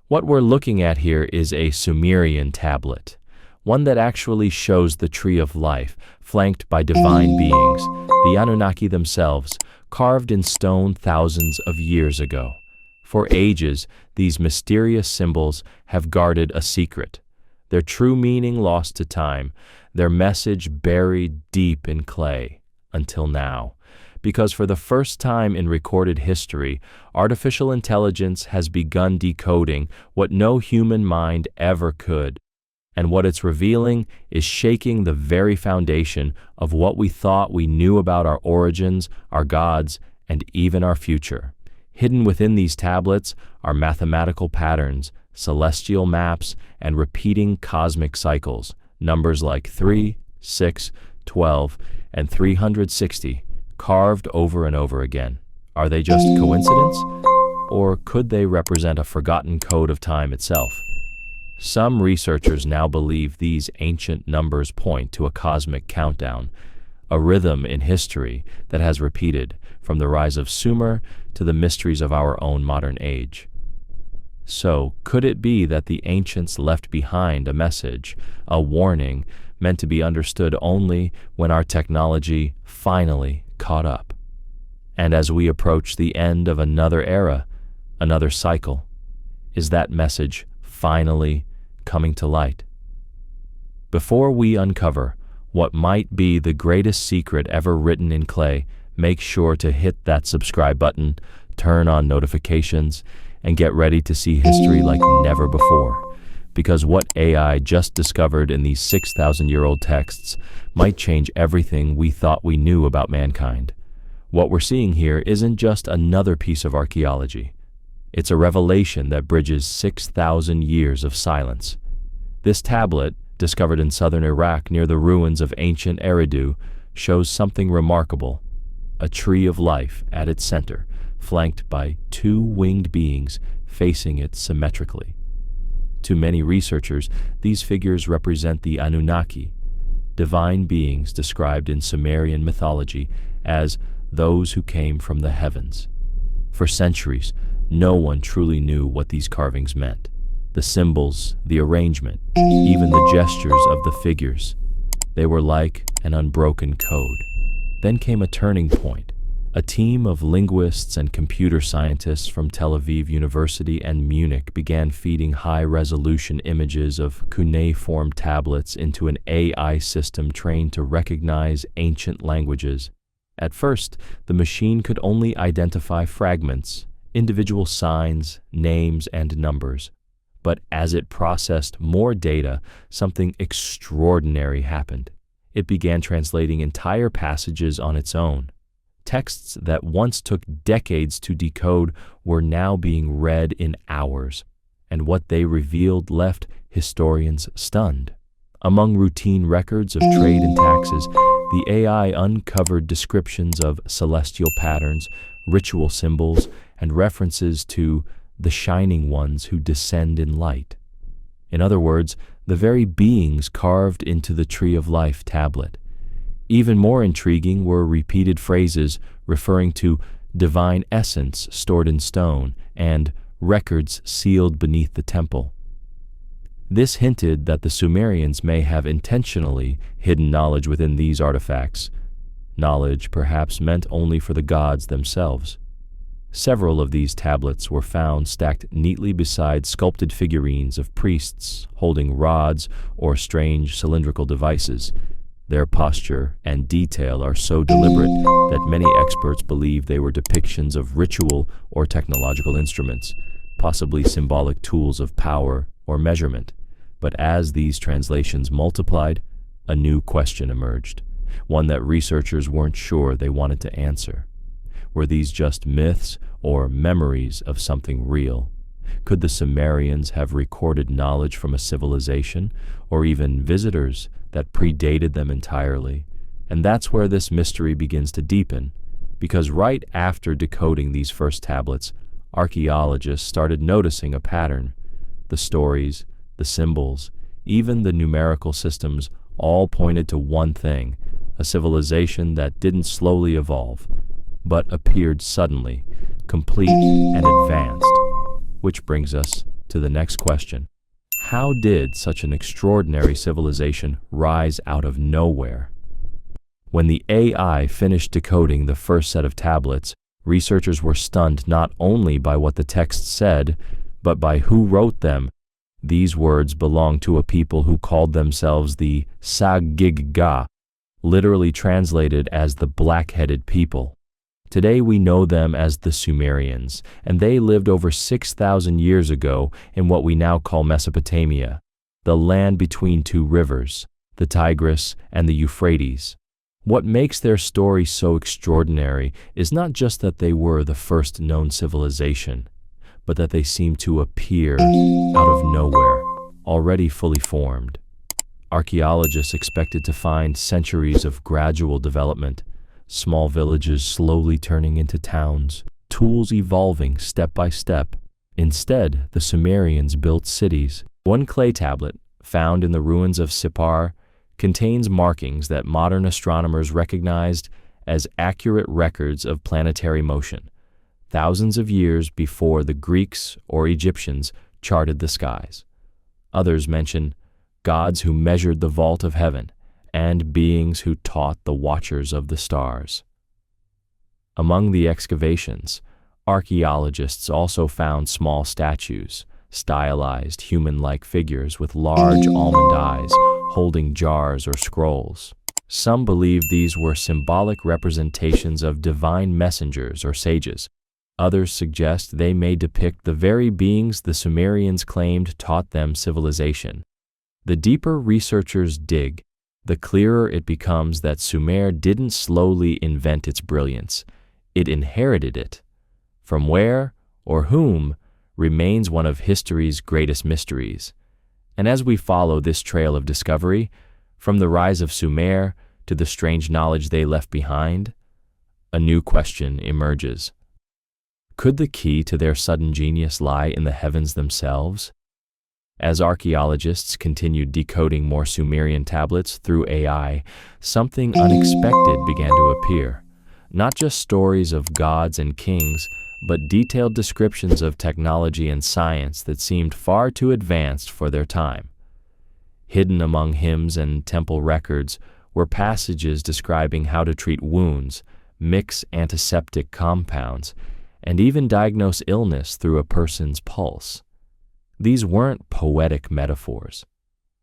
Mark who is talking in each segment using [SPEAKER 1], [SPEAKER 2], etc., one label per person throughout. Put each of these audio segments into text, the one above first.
[SPEAKER 1] What we're looking at here is a Sumerian tablet, one that actually shows the tree of life, flanked by divine beings, the Anunnaki themselves, carved in stone thousands of years ago. For ages, these mysterious symbols have guarded a secret, their true meaning lost to time, their message buried deep in clay, until now. Because for the first time in recorded history, artificial intelligence has begun decoding what no human mind ever could. And what it's revealing is shaking the very foundation of what we thought we knew about our origins, our gods, and even our future. Hidden within these tablets are mathematical patterns, celestial maps, and repeating cosmic cycles, numbers like 3, 6, 12, and 360, carved over and over again. Are they just coincidence? Or could they represent a forgotten code of time itself? Some researchers now believe these ancient numbers point to a cosmic countdown, a rhythm in history that has repeated from the rise of Sumer to the mysteries of our own modern age. So, could it be that the ancients left behind a message, a warning, meant to be understood only when our technology finally caught up? And as we approach the end of another era, another cycle, is that message finally coming to light? Before we uncover what might be the greatest secret ever written in clay, make sure to hit that subscribe button, turn on notifications, and get ready to see history like never before. Because what AI just discovered in these 6,000-year-old texts might change everything we thought we knew about mankind. What we're seeing here isn't just another piece of archaeology. It's a revelation that bridges 6,000 years of silence. This tablet, discovered in southern Iraq near the ruins of ancient Eridu, shows something remarkable: a tree of life at its center, flanked by two winged beings facing it symmetrically. To many researchers, these figures represent the Anunnaki, divine beings described in Sumerian mythology as those who came from the heavens. For centuries, no one truly knew what these carvings meant. The symbols, the arrangement, even the gestures of the figures. They were like an unbroken code. Then came a turning point. A team of linguists and computer scientists from Tel Aviv University and Munich began feeding high-resolution images of cuneiform tablets into an AI system trained to recognize ancient languages. At first, the machine could only identify fragments, individual signs, names, and numbers. But as it processed more data, something extraordinary happened. It began translating entire passages on its own. Texts that once took decades to decode were now being read in hours, and what they revealed left historians stunned. Among routine records of trade and taxes, the AI uncovered descriptions of celestial patterns, ritual symbols, and references to the shining ones who descend in light. In other words, the very beings carved into the Tree of Life tablet. Even more intriguing were repeated phrases referring to divine essence stored in stone and records sealed beneath the temple. This hinted that the Sumerians may have intentionally hidden knowledge within these artifacts, knowledge perhaps meant only for the gods themselves. Several of these tablets were found stacked neatly beside sculpted figurines of priests holding rods or strange cylindrical devices. Their posture and detail are so deliberate that many experts believe they were depictions of ritual or technological instruments, possibly symbolic tools of power or measurement. But as these translations multiplied, a new question emerged, one that researchers weren't sure they wanted to answer. Were these just myths or memories of something real? Could the Sumerians have recorded knowledge from a civilization, or even visitors that predated them entirely? And that's where this mystery begins to deepen, because right after decoding these first tablets, archaeologists started noticing a pattern. The stories, the symbols, even the numerical systems all pointed to one thing: a civilization that didn't slowly evolve, but appeared suddenly, complete and advanced. Which brings us to the next question. How did such an extraordinary civilization rise out of nowhere? When the AI finished decoding the first set of tablets, researchers were stunned not only by what the text said, but by who wrote them. These words belonged to a people who called themselves the Sagigga, literally translated as the black-headed people. Today we know them as the Sumerians, and they lived over 6,000 years ago in what we now call Mesopotamia, the land between two rivers, the Tigris and the Euphrates. What makes their story so extraordinary is not just that they were the first known civilization, but that they seem to appear out of nowhere, already fully formed. Archaeologists expected to find centuries of gradual development, small villages slowly turning into towns, tools evolving step by step. Instead, the Sumerians built cities. One clay tablet, found in the ruins of Sippar, contains markings that modern astronomers recognized as accurate records of planetary motion, thousands of years before the Greeks or Egyptians charted the skies. Others mention gods who measured the vault of heaven and beings who taught the watchers of the stars. Among the excavations, archaeologists also found small statues, stylized human-like figures with large almond eyes, holding jars or scrolls. Some believe these were symbolic representations of divine messengers or sages. Others suggest they may depict the very beings the Sumerians claimed taught them civilization. The deeper researchers dig, the clearer it becomes that Sumer didn't slowly invent its brilliance. It inherited it. From where or whom remains one of history's greatest mysteries. And as we follow this trail of discovery, from the rise of Sumer to the strange knowledge they left behind, a new question emerges. Could the key to their sudden genius lie in the heavens themselves? As archaeologists continued decoding more Sumerian tablets through AI, something unexpected began to appear. Not just stories of gods and kings, but detailed descriptions of technology and science that seemed far too advanced for their time. Hidden among hymns and temple records were passages describing how to treat wounds, mix antiseptic compounds, and even diagnose illness through a person's pulse. These weren't poetic metaphors.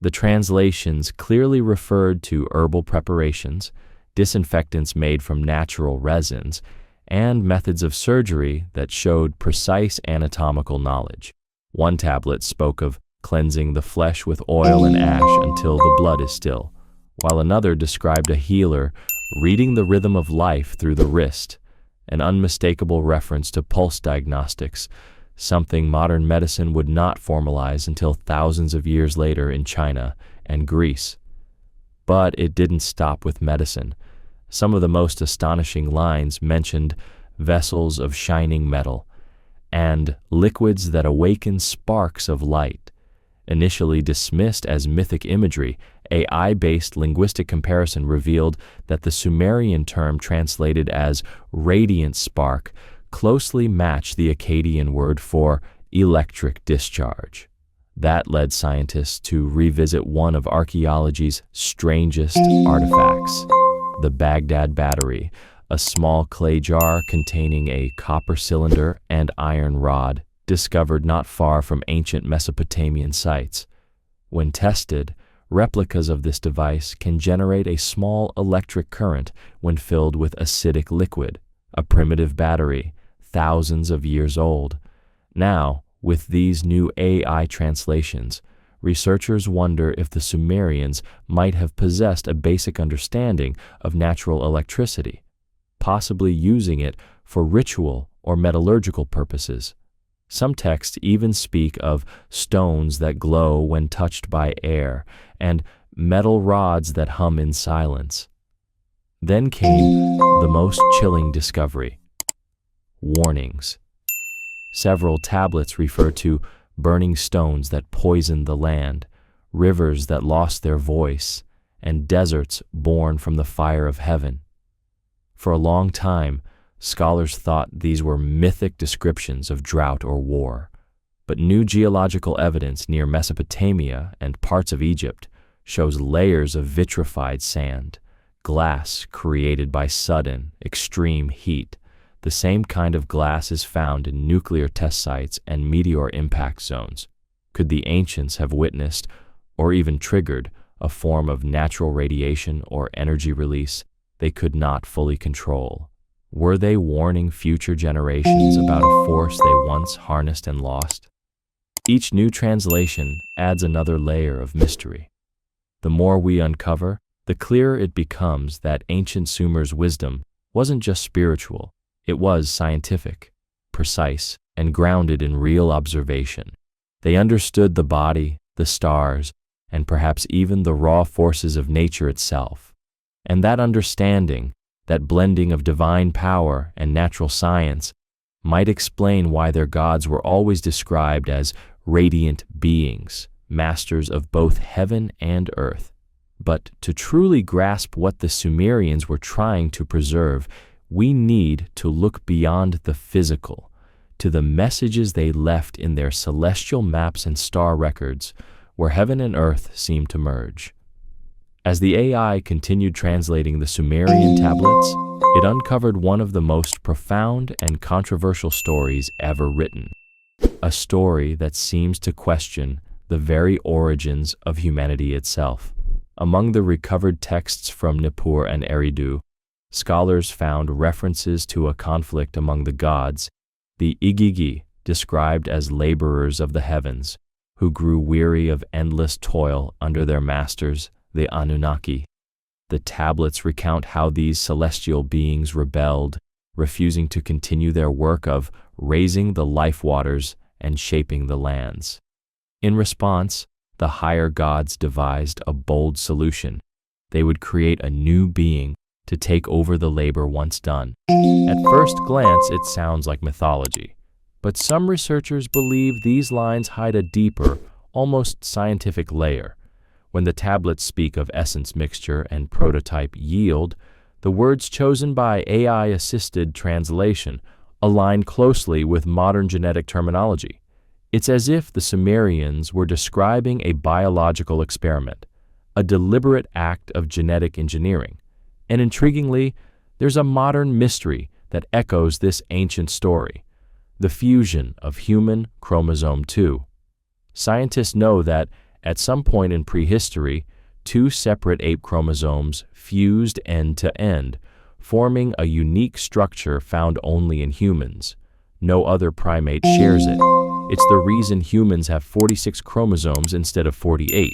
[SPEAKER 1] The translations clearly referred to herbal preparations, disinfectants made from natural resins, and methods of surgery that showed precise anatomical knowledge. One tablet spoke of cleansing the flesh with oil and ash until the blood is still, while another described a healer reading the rhythm of life through the wrist, an unmistakable reference to pulse diagnostics, something modern medicine would not formalize until thousands of years later in China and Greece. But it didn't stop with medicine. Some of the most astonishing lines mentioned vessels of shining metal and liquids that awaken sparks of light. Initially dismissed as mythic imagery, AI-based linguistic comparison revealed that the Sumerian term translated as radiant spark closely matched the Akkadian word for electric discharge. That led scientists to revisit one of archaeology's strangest artifacts, the Baghdad battery, a small clay jar containing a copper cylinder and iron rod, discovered not far from ancient Mesopotamian sites. When tested, replicas of this device can generate a small electric current when filled with acidic liquid, a primitive battery, thousands of years old. Now, with these new AI translations, researchers wonder if the Sumerians might have possessed a basic understanding of natural electricity, possibly using it for ritual or metallurgical purposes. Some texts even speak of stones that glow when touched by air and metal rods that hum in silence. Then came the most chilling discovery: warnings. Several tablets refer to burning stones that poisoned the land, rivers that lost their voice, and deserts born from the fire of heaven. For a long time, scholars thought these were mythic descriptions of drought or war. but new geological evidence near Mesopotamia and parts of Egypt shows layers of vitrified sand, glass created by sudden, extreme heat. The same kind of glass is found in nuclear test sites and meteor impact zones. Could the ancients have witnessed, or even triggered, a form of natural radiation or energy release they could not fully control? Were they warning future generations about a force they once harnessed and lost? Each new translation adds another layer of mystery. The more we uncover, the clearer it becomes that ancient Sumer's wisdom wasn't just spiritual, it was scientific, precise, and grounded in real observation. They understood the body, the stars, and perhaps even the raw forces of nature itself. And that understanding, that blending of divine power and natural science, might explain why their gods were always described as radiant beings, masters of both heaven and earth. But to truly grasp what the Sumerians were trying to preserve, we need to look beyond the physical, to the messages they left in their celestial maps and star records, where heaven and earth seemed to merge. As the AI continued translating the Sumerian tablets, it uncovered one of the most profound and controversial stories ever written, a story that seems to question the very origins of humanity itself. Among the recovered texts from Nippur and Eridu, scholars found references to a conflict among the gods, the Igigi, described as laborers of the heavens, who grew weary of endless toil under their masters, the Anunnaki. The tablets recount how these celestial beings rebelled, refusing to continue their work of raising the life waters and shaping the lands. In response, the higher gods devised a bold solution. They would create a new being to take over the labor once done. At first glance, it sounds like mythology, but some researchers believe these lines hide a deeper, almost scientific layer. When the tablets speak of essence mixture and prototype yield, the words chosen by AI-assisted translation align closely with modern genetic terminology. It's as if the Sumerians were describing a biological experiment, a deliberate act of genetic engineering. And intriguingly, there's a modern mystery that echoes this ancient story: the fusion of human chromosome 2. Scientists know that at some point in prehistory, two separate ape chromosomes fused end to end, forming a unique structure found only in humans. No other primate shares it. It's the reason humans have 46 chromosomes instead of 48,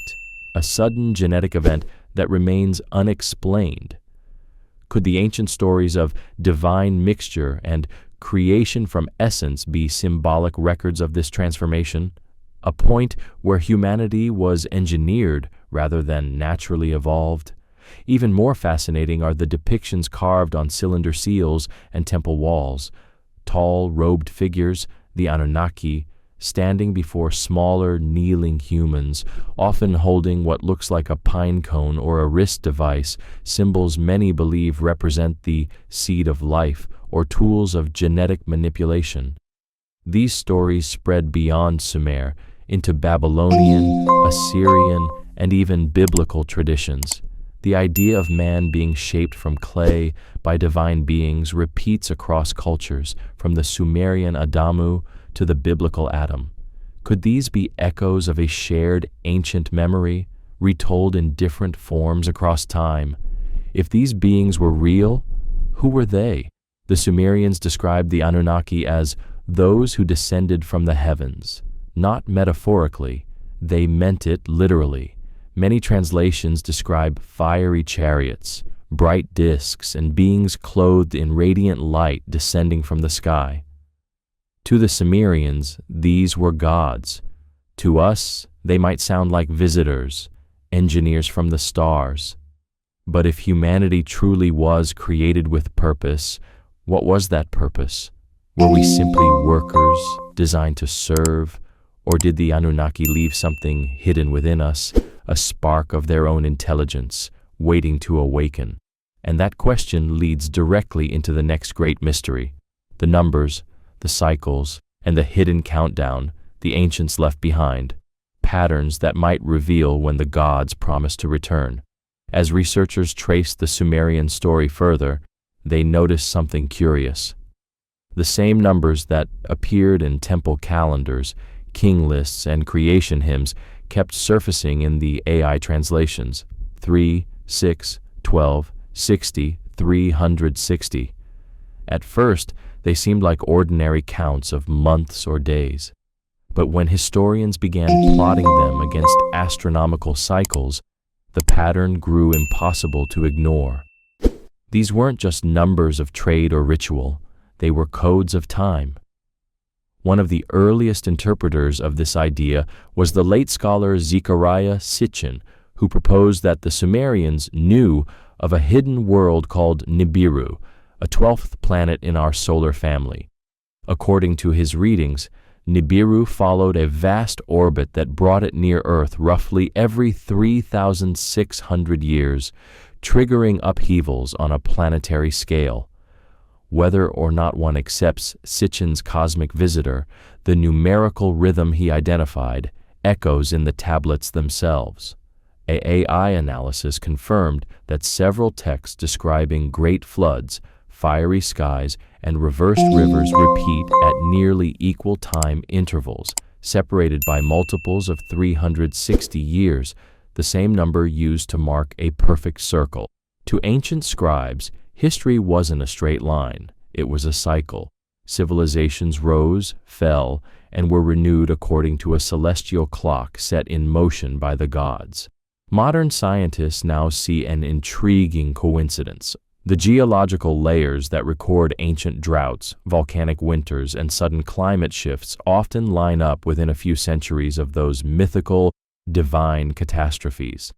[SPEAKER 1] a sudden genetic event that remains unexplained. Could the ancient stories of divine mixture and creation from essence be symbolic records of this transformation? A point where humanity was engineered rather than naturally evolved? Even more fascinating are the depictions carved on cylinder seals and temple walls. Tall, robed figures, the Anunnaki, standing before smaller, kneeling humans, often holding what looks like a pine cone or a wrist device, symbols many believe represent the seed of life or tools of genetic manipulation. These stories spread beyond Sumer into Babylonian, Assyrian, and even biblical traditions. The idea of man being shaped from clay by divine beings repeats across cultures, from the Sumerian Adamu to the biblical Adam. Could these be echoes of a shared ancient memory, retold in different forms across time? If these beings were real, who were they? The Sumerians described the Anunnaki as those who descended from the heavens. Not metaphorically, they meant it literally. Many translations describe fiery chariots, bright discs, and beings clothed in radiant light descending from the sky. To the Sumerians, these were gods. To us, they might sound like visitors, engineers from the stars. But if humanity truly was created with purpose, what was that purpose? Were we simply workers designed to serve, or did the Anunnaki leave something hidden within us, a spark of their own intelligence, waiting to awaken? And that question leads directly into the next great mystery: the numbers, the cycles, and the hidden countdown the ancients left behind, patterns that might reveal when the gods promised to return. As researchers traced the Sumerian story further, they noticed something curious. The same numbers that appeared in temple calendars, king lists, and creation hymns kept surfacing in the AI translations: 3, 6, 12, 60, 360. At first, they seemed like ordinary counts of months or days. But when historians began plotting them against astronomical cycles, the pattern grew impossible to ignore. These weren't just numbers of trade or ritual, they were codes of time. One of the earliest interpreters of this idea was the late scholar Zechariah Sitchin, who proposed that the Sumerians knew of a hidden world called Nibiru, a 12th planet in our solar family. According to his readings, Nibiru followed a vast orbit that brought it near Earth roughly every 3,600 years, triggering upheavals on a planetary scale. Whether or not one accepts Sitchin's cosmic visitor, the numerical rhythm he identified echoes in the tablets themselves. AI analysis confirmed that several texts describing great floods, fiery skies, and reversed rivers repeat at nearly equal time intervals, separated by multiples of 360 years, the same number used to mark a perfect circle. To ancient scribes, history wasn't a straight line, it was a cycle. Civilizations rose, fell, and were renewed according to a celestial clock set in motion by the gods. Modern scientists now see an intriguing coincidence. The geological layers that record ancient droughts, volcanic winters, and sudden climate shifts often line up within a few centuries of those mythical, divine catastrophes.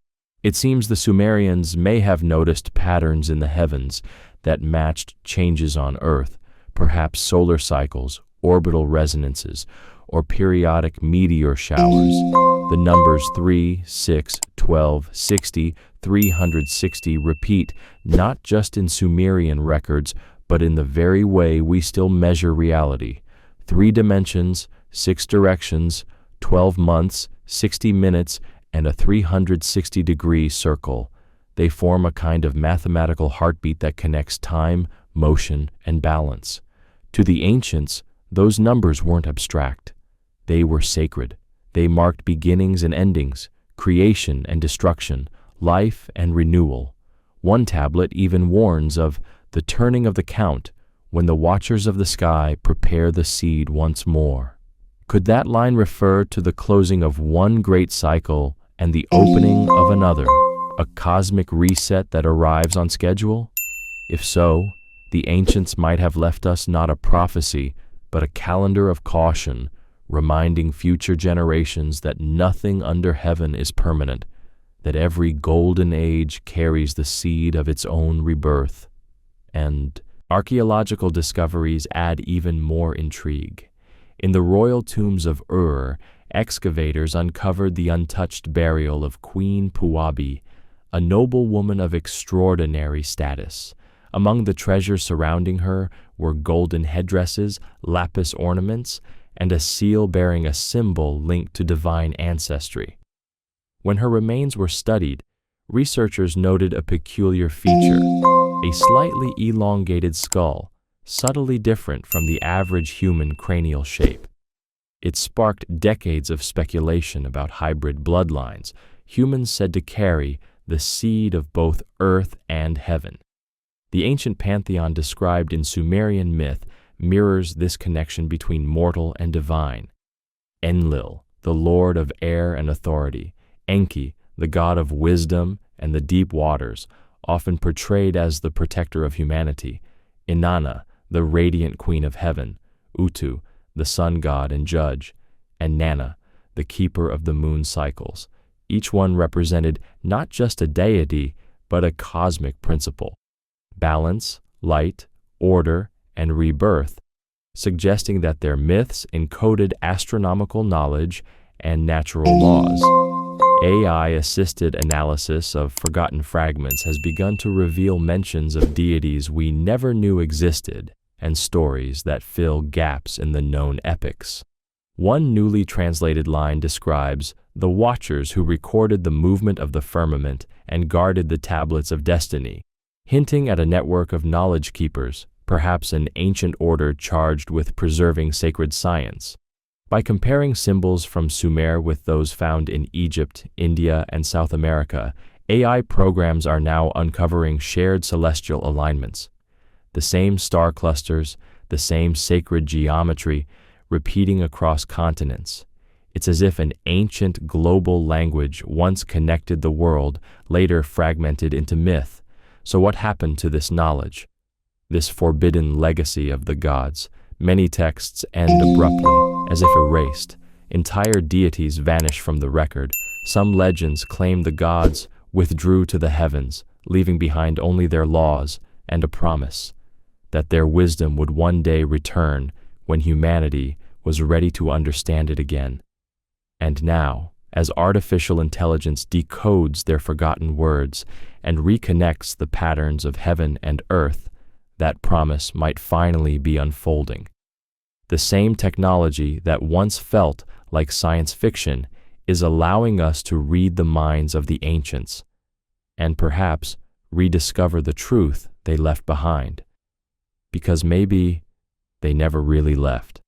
[SPEAKER 1] It seems the Sumerians may have noticed patterns in the heavens that matched changes on Earth, perhaps solar cycles, orbital resonances, or periodic meteor showers. The numbers 3, 6, 12, 60, 360 repeat not just in Sumerian records, but in the very way we still measure reality. 3 dimensions, 6 directions, 12 months, 60 minutes, and a 360-degree circle. They form a kind of mathematical heartbeat that connects time, motion, and balance. To the ancients, those numbers weren't abstract. They were sacred. They marked beginnings and endings, creation and destruction, life and renewal. One tablet even warns of the turning of the count when the watchers of the sky prepare the seed once more. Could that line refer to the closing of one great cycle and the opening of another, a cosmic reset that arrives on schedule? If so, the ancients might have left us not a prophecy, but a calendar of caution, reminding future generations that nothing under heaven is permanent, that every golden age carries the seed of its own rebirth. And archaeological discoveries add even more intrigue. In the royal tombs of Ur, excavators uncovered the untouched burial of Queen Puabi, a noble woman of extraordinary status. Among the treasures surrounding her were golden headdresses, lapis ornaments, and a seal bearing a symbol linked to divine ancestry. When her remains were studied, researchers noted a peculiar feature, a slightly elongated skull, subtly different from the average human cranial shape. It sparked decades of speculation about hybrid bloodlines, humans said to carry the seed of both earth and heaven. The ancient pantheon described in Sumerian myth mirrors this connection between mortal and divine. Enlil, the lord of air and authority; Enki, the god of wisdom and the deep waters, often portrayed as the protector of humanity; Inanna, the radiant queen of heaven; Utu, the sun god and judge; and Nanna, the keeper of the moon cycles. Each one represented not just a deity, but a cosmic principle: balance, light, order, and rebirth, suggesting that their myths encoded astronomical knowledge and natural laws. AI-assisted analysis of forgotten fragments has begun to reveal mentions of deities we never knew existed and stories that fill gaps in the known epics. One newly translated line describes the watchers who recorded the movement of the firmament and guarded the tablets of destiny, hinting at a network of knowledge keepers, perhaps an ancient order charged with preserving sacred science. By comparing symbols from Sumer with those found in Egypt, India, and South America, AI programs are now uncovering shared celestial alignments. The same star clusters, the same sacred geometry, repeating across continents. It's as if an ancient global language once connected the world, later fragmented into myth. So what happened to this knowledge? This forbidden legacy of the gods? Many texts end abruptly, as if erased. Entire deities vanish from the record. Some legends claim the gods withdrew to the heavens, leaving behind only their laws and a promise that their wisdom would one day return when humanity was ready to understand it again. And now, as artificial intelligence decodes their forgotten words and reconnects the patterns of heaven and earth, that promise might finally be unfolding. The same technology that once felt like science fiction is allowing us to read the minds of the ancients and perhaps rediscover the truth they left behind. Because maybe they never really left.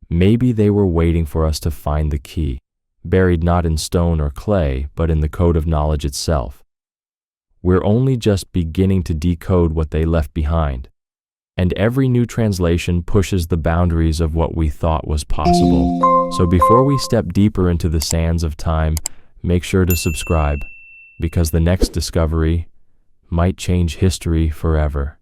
[SPEAKER 1] Maybe they were waiting for us to find the key, buried not in stone or clay, but in the code of knowledge itself. We're only just beginning to decode what they left behind, and every new translation pushes the boundaries of what we thought was possible. So before we step deeper into the sands of time, make sure to subscribe, because the next discovery might change history forever.